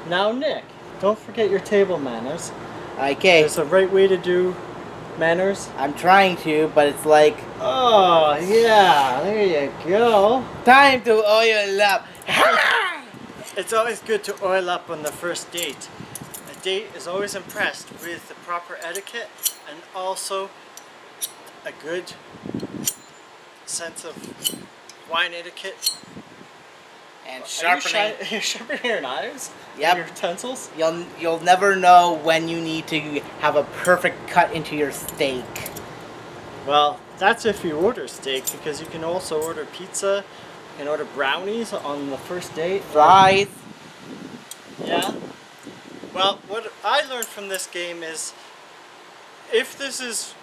Now, Nick, don't forget your table manners. Okay, There's a right way to do manners. I'm trying to, but it's like Oh, yeah, there you go. time to oil up. It's always good to oil up on the first date. A date is always impressed with the proper etiquette and also a good sense of wine etiquette. And Are sharpening. you sharpening your knives? Yep. Your utensils? You'll never know when you need to have a perfect cut into your steak. Well, that's if you order steak, because you can also order pizza, you can order brownies on the first date. Fries. Yeah. Well, what I learned from this game is, if this is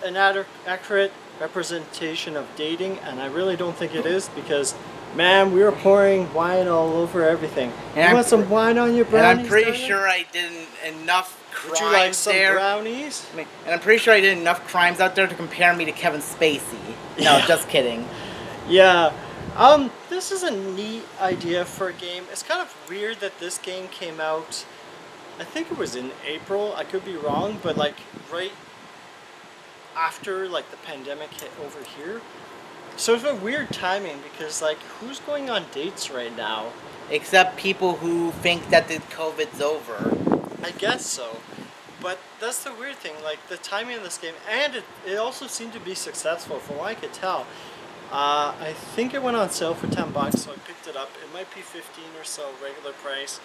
an accurate representation of dating, and I really don't think it is, because man, we were pouring wine all over everything. And You want some wine on your And brownies? I'm pretty darling? sure I did enough Would crimes you like some there. brownies? And I'm pretty sure I did enough crimes out there to compare me to Kevin Spacey. No, Yeah. just kidding. Yeah. This is a neat idea for a game. It's kind of weird that this game came out, I think it was in April, I could be wrong, but like right after like the pandemic hit over here. So it's a weird timing, because like, who's going on dates right now? Except people who think that the COVID's over. I guess so. But that's the weird thing, like the timing of this game, and it also seemed to be successful from what I could tell. I think it went on sale for $10, so I picked it up. It might be 15 or so regular price.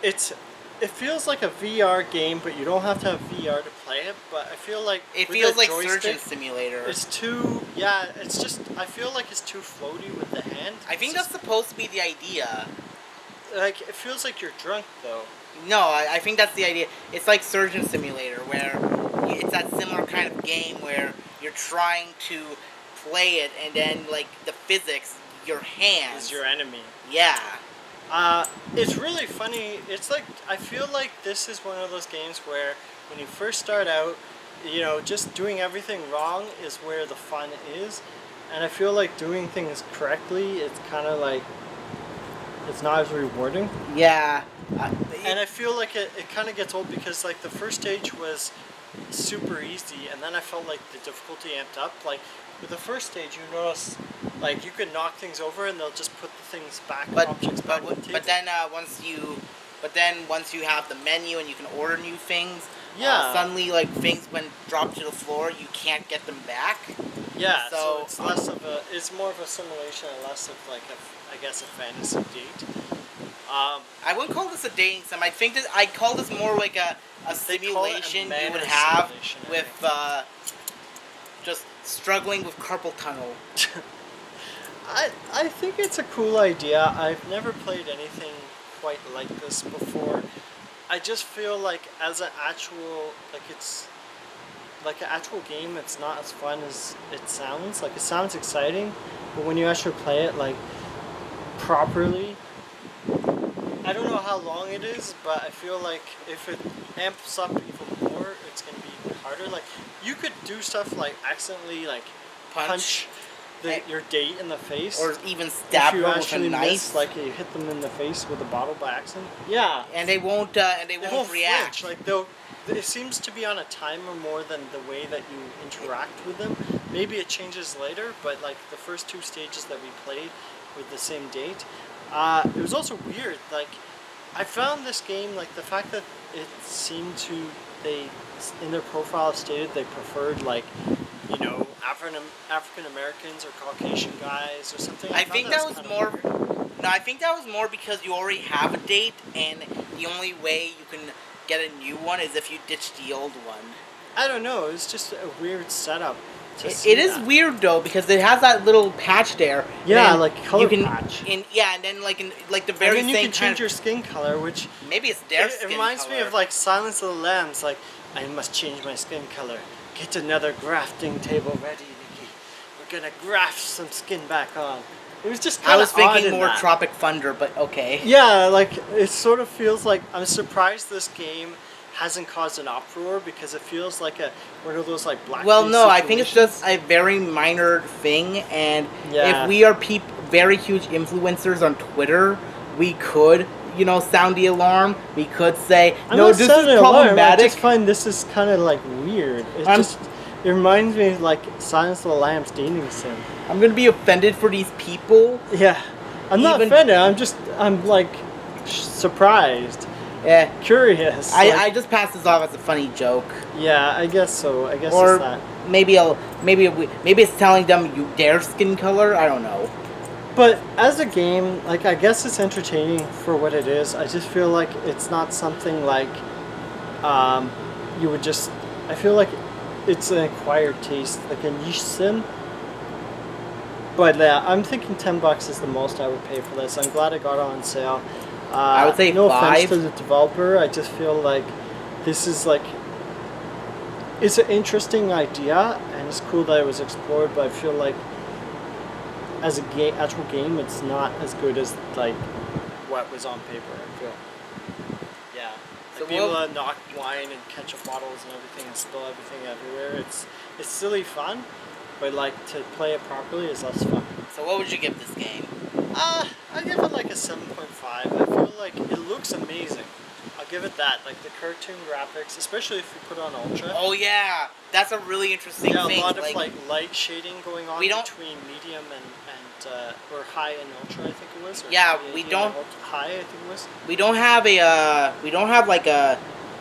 It feels like a VR game, but you don't have to have VR to play it. But I feel like It with feels the like joystick, Surgeon Simulator. it's too, yeah. It's just, I feel like it's too floaty with the hand. I think It's that's supposed to be the idea. just, like, it feels like you're drunk though. No, I think that's the idea. It's like Surgeon Simulator, where it's that similar kind of game where you're trying to play it, and then, like, the physics, your hands. Is your enemy. Yeah. It's really funny. It's like, I feel like this is one of those games where when you first start out, you know, just doing everything wrong is where the fun is. And I feel like doing things correctly, it's kind of like, it's not as rewarding. Yeah. And I feel like it kind of gets old, because like the first stage was super easy, and then I felt like the difficulty amped up. Like with the first stage, you notice like you can knock things over and they'll just put the things back, objects back on the table. But then once you have the menu and you can order new things, Yeah. suddenly, like, things when dropped to the floor, you can't get them back. Yeah, so So, it's less of a, it's more of a simulation and less of like a, I guess, a fantasy date. I wouldn't call this a dating sim. I think that I'd call this more like a They call it a simulation you manner would have simulation, I with just struggling with carpal tunnel. I think it's a cool idea. I've never played anything quite like this before. I just feel like as an actual, like it's like an actual game, it's not as fun as it sounds. Like it sounds exciting, but when you actually play it like properly, I don't know how long it is, but I feel like if it amps up even more, it's gonna be even harder. Like you could do stuff like accidentally like punch your date in the face, Or even stab if you her with a actually knife. miss, like you hit them in the face with a bottle by accident. Yeah, And they won't react. flinch. Like they'll, it seems to be on a timer more than the way that you interact with them. Maybe it changes later, but like the first two stages that we played with the same date, it was also weird. Like I found this game, like the fact that it seemed to, they in their profile stated they preferred like, you know, African Americans or Caucasian guys or something. I think that was kinda more. weird. No, I think that was more because you already have a date, and the only way you can get a new one is if you ditch the old one. I don't know. It's just a weird setup. It is weird though, because it has that little patch there. Yeah, and like color you can, patch. And then like the And very then you same can change your skin color, which maybe it's their it skin reminds color. me of like Silence of the Lambs. Like, I must change my skin color. Get another grafting table ready, Nikki. We're gonna graft some skin back on. It was just I kind was of odd thinking in more that. Tropic Thunder, but okay. Yeah, like it sort of feels like, I'm surprised this game hasn't caused an uproar, because it feels like one of those like black. Well, no, I think it's just a very minor thing, and Yeah. if we are very huge influencers on Twitter, we could sound the alarm, we could say, I'm no, not this sounding is an alarm. I problematic. just find this is kind of like weird. It reminds me of like Silence of the Lambs dating sim. I'm going to be offended for these people. Yeah, I'm not Even- offended. I'm like surprised, Yeah. curious. I just pass this off as a funny joke. Yeah, I guess so. I guess Or it's that. maybe it's telling them their skin color. I don't know. But as a game, like I guess it's entertaining for what it is. I just feel like it's not something like you would just. I feel like it's an acquired taste, like a niche sim. But yeah, I'm thinking $10 is the most I would pay for this. I'm glad it got on sale. I would say no 5. offense to the developer. I just feel like this is like it's an interesting idea and it's cool that it was explored. But I feel like as a actual game, it's not as good as like what was on paper. I feel. Yeah. So Like, be able to knock wine and ketchup bottles and everything and spill everything everywhere. It's silly fun, but like to play it properly is less fun. So what would you give this game? I give it like a 7.5. I feel like it looks amazing. I'll give it that. Like the cartoon graphics, especially if you put it on ultra. Oh yeah, that's a really interesting Yeah, thing. a lot of like light shading going on we don't- between medium and or high and ultra. I think it was. Or Yeah, medium we and don't- high. I think it was.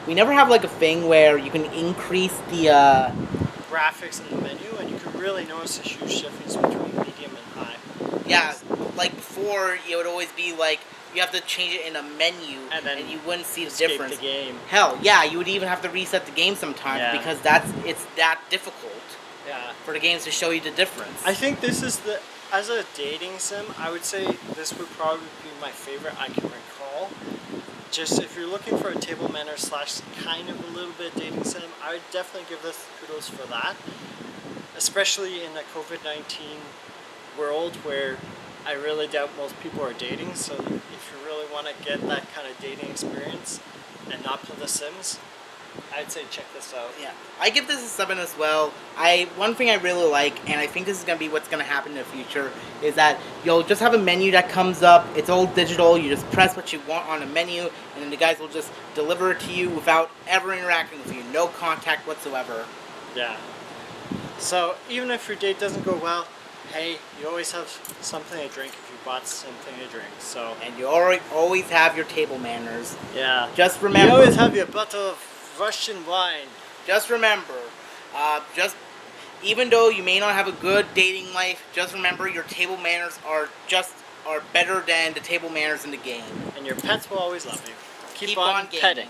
we never have like a thing where you can increase the Graphics in the menu, and you can really notice a huge difference between medium and high. yeah, like before it would always be like you have to change it in a menu And then you wouldn't see the Escape difference. the game. Hell, yeah, you would even have to reset the game sometimes Yeah. because it's that difficult Yeah. for the games to show you the difference. I think this is as a dating sim, I would say this would probably be my favorite I can recall. Just if you're looking for a table manner / kind of a little bit dating sim, I would definitely give this kudos for that. Especially in a COVID-19 world where I really doubt most people are dating, so if you really want to get that kind of dating experience and not play The Sims, I'd say check this out. Yeah, I give this a 7 as well. One thing I really like, and I think this is gonna be what's gonna happen in the future, is that you'll just have a menu that comes up. It's all digital. You just press what you want on a menu, and then the guys will just deliver it to you without ever interacting with you. No contact whatsoever. Yeah. So even if your date doesn't go well, hey, you always have something to drink if you bought something to drink. So And you always have your table manners. yeah, Just remember. you always have your bottle of Russian wine. Just remember, even though you may not have a good dating life, just remember your table manners are better than the table manners in the game. And your pets will always love you. Keep on on gaming. petting.